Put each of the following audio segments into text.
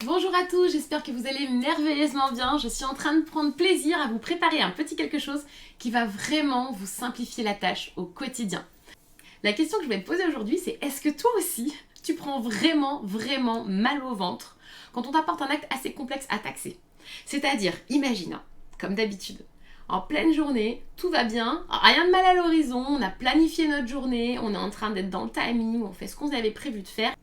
Bonjour à tous, j'espère que vous allez merveilleusement bien. Je suis en train de prendre plaisir à vous préparer un petit quelque chose qui va vraiment vous simplifier la tâche au quotidien. La question que je vais te poser aujourd'hui, c'est est-ce que toi aussi, tu prends vraiment mal au ventre quand on t'apporte un acte assez complexe à taxer? C'est-à-dire, imagine, comme d'habitude, en pleine journée, tout va bien, rien de mal à l'horizon, on a planifié notre journée, on est en train d'être dans le timing, on fait ce qu'on avait prévu de faire.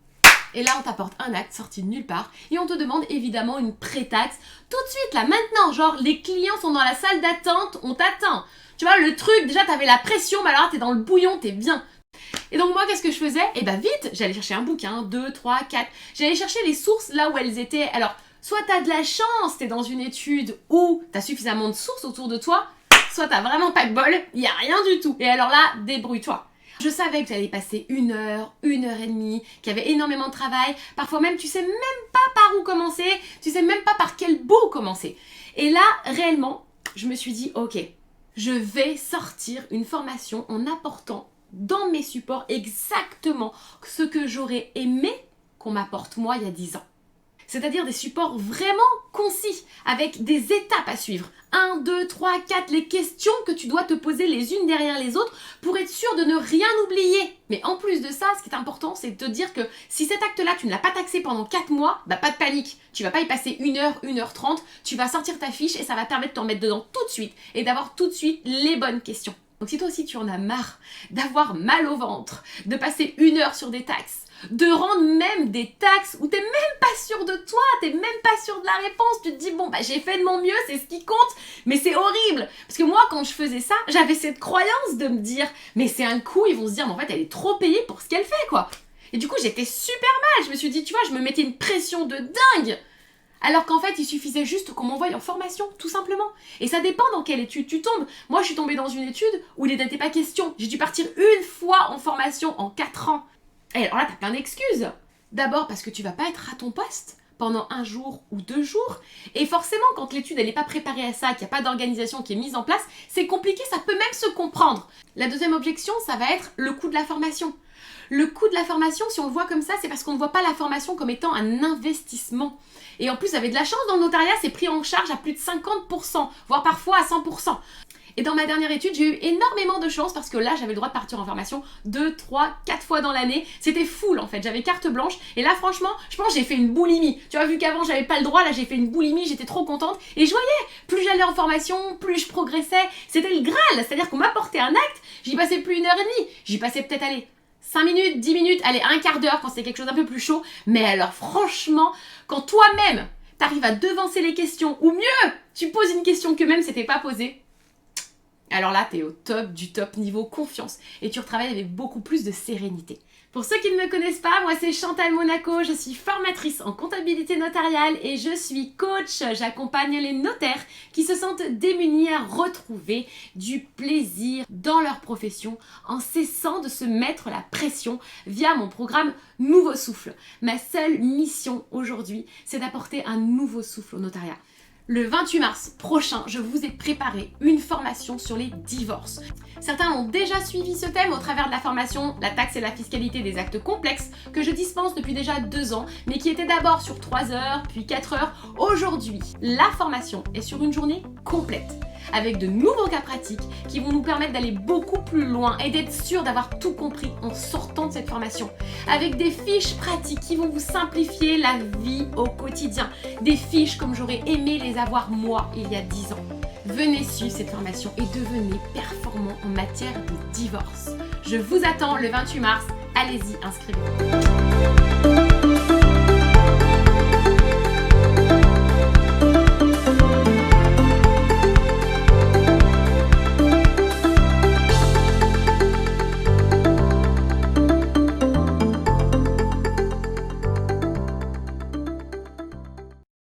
Et là, on t'apporte un acte sorti de nulle part et on te demande évidemment une pré-taxe tout de suite, là, maintenant. Genre, les clients sont dans la salle d'attente, on t'attend. Tu vois, le truc, déjà, t'avais la pression, mais alors t'es dans le bouillon, t'es bien. Et donc moi, qu'est-ce que je faisais? Eh ben vite, j'allais chercher un bouquin, 2, 3, 4. J'allais chercher les sources là où elles étaient. Alors, soit t'as de la chance, t'es dans une étude où t'as suffisamment de sources autour de toi, soit t'as vraiment pas de bol, y a rien du tout. Et alors là, débrouille-toi. Je savais que j'allais passer 1 heure et demie, qu'il y avait énormément de travail. Parfois même, tu sais même pas par où commencer, tu sais même pas par quel bout commencer. Et là, réellement, je me suis dit, ok, je vais sortir une formation en apportant dans mes supports exactement ce que j'aurais aimé qu'on m'apporte moi il y a 10 ans. C'est-à-dire des supports vraiment concis, avec des étapes à suivre. 1, 2, 3, 4, les questions que tu dois te poser les unes derrière les autres pour être sûr de ne rien oublier. Mais en plus de ça, ce qui est important, c'est de te dire que si cet acte-là, tu ne l'as pas taxé pendant 4 mois, bah pas de panique. Tu vas pas y passer 1 heure, 1 h 30, tu vas sortir ta fiche et ça va te permettre de t'en mettre dedans tout de suite et d'avoir tout de suite les bonnes questions. Donc si toi aussi tu en as marre d'avoir mal au ventre, de passer 1 heure sur des taxes, de rendre même des taxes où t'es même pas sûr de toi, t'es même pas sûr de la réponse, tu te dis bon bah j'ai fait de mon mieux, c'est ce qui compte, mais c'est horrible, parce que moi quand je faisais ça, j'avais cette croyance de me dire mais c'est un coup, ils vont se dire mais en fait elle est trop payée pour ce qu'elle fait quoi. Et du coup j'étais super mal, je me suis dit tu vois, je me mettais une pression de dingue. Alors qu'en fait, il suffisait juste qu'on m'envoie en formation, tout simplement. Et ça dépend dans quelle étude tu tombes. Moi, je suis tombée dans une étude où il n'était pas question. J'ai dû partir 1 fois en formation en 4 ans. Et alors là, t'as plein d'excuses. D'abord parce que tu vas pas être à ton poste pendant 1 jour ou 2 jours. Et forcément, quand l'étude elle n'est pas préparée à ça, qu'il n'y a pas d'organisation qui est mise en place, c'est compliqué, ça peut même se comprendre. La deuxième objection, ça va être le coût de la formation. Le coût de la formation, si on le voit comme ça, c'est parce qu'on ne voit pas la formation comme étant un investissement. Et en plus, vous avez de la chance, dans le notariat, c'est pris en charge à plus de 50%, voire parfois à 100%. Et dans ma dernière étude, j'ai eu énormément de chance parce que là, j'avais le droit de partir en formation 2, 3, 4 fois dans l'année. C'était full en fait, j'avais carte blanche. Et là, franchement, je pense que j'ai fait une boulimie. Tu vois, vu qu'avant, j'avais pas le droit, là, j'ai fait une boulimie, j'étais trop contente. Et je voyais, plus j'allais en formation, plus je progressais. C'était le Graal, c'est-à-dire qu'on m'apportait un acte, j'y passais plus 1 heure et demie. J'y passais peut-être, allez, 5 minutes, 10 minutes, allez, un quart d'heure quand c'est quelque chose d'un peu plus chaud. Mais alors, franchement, quand toi-même, t'arrives à devancer les questions, ou mieux, tu poses une question que même c'était pas posée, alors là, t'es au top du top niveau confiance et tu retravailles avec beaucoup plus de sérénité. Pour ceux qui ne me connaissent pas, moi c'est Chantal Monaco, je suis formatrice en comptabilité notariale et je suis coach. J'accompagne les notaires qui se sentent démunis à retrouver du plaisir dans leur profession en cessant de se mettre la pression via mon programme Nouveau Souffle. Ma seule mission aujourd'hui, c'est d'apporter un nouveau souffle au notariat. Le 28 mars prochain, je vous ai préparé une formation sur les divorces. Certains ont déjà suivi ce thème au travers de la formation La taxe et la fiscalité des actes complexes que je dispense depuis déjà 2 ans, mais qui était d'abord sur 3 heures, puis 4 heures. Aujourd'hui, la formation est sur une journée complète, avec de nouveaux cas pratiques qui vont nous permettre d'aller beaucoup plus loin et d'être sûr d'avoir tout compris en sortant de cette formation. Avec des fiches pratiques qui vont vous simplifier la vie au quotidien. Des fiches comme j'aurais aimé les avoir moi il y a 10 ans. Venez suivre cette formation et devenez performant en matière de divorce. Je vous attends le 28 mars. Allez-y, inscrivez-vous.